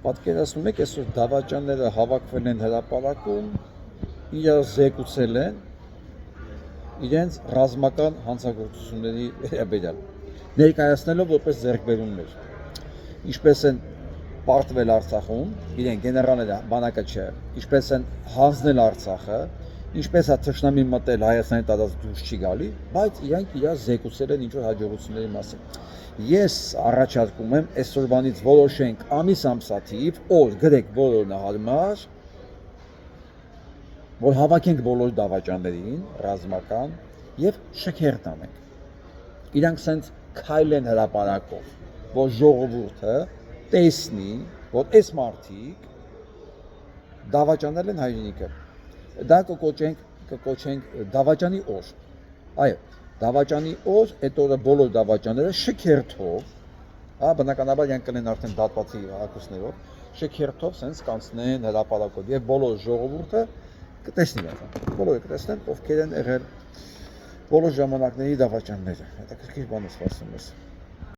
Պատկերացնում եք, այսօր դավաճանները հավաքվել են հրապարակում, իրար զեկուցել են իրենց ռազմական հանցագործությունների վերաբերյալ, ներկայացնելով որպես ձեռքբերումներ, ինչպես են պարտվել Արցախում, իրեն գեներալները բանակը չէ, ինչպես են հանձնել Արցախը, ինչպես է թշնամին մտել Հայաստանի տարածք դուրս չի գալի, բայց իրանք իրար զեկուցել են ինչ-որ հաջողությունների մասին։ Ես առաջարկում եմ այսօրվանից որոշենք ամիս-ամսաթիվ, օր գրեք բոլորն հարմար, որ հավաքենք բոլոր դավաճաններին, ռազմական եւ շքերթ անենք։ Իրանք սենց քայլ են հրապարակով, որ ժողովուրդը տեսնի, որ այս մարդիկ դավաճանել են հայրենիքը։ Դա կկոչենք դավաճանի օր։ Այո, դավաճանի օր, այդ օրը բոլոր դավաճանները շքերթով, բնականաբար իրանք կլեն արդեն դատվածի հակուսներով, շքերթով սենց կանցնեն հրապարակով եւ բոլոր ժողովուրդը կտեսնի այդ։ Բոլորը կտեսնեն, ովքեր են եղել բոլոր ժամանակների դավաճանները։ Հետաքրքիր բան է սպասում ես։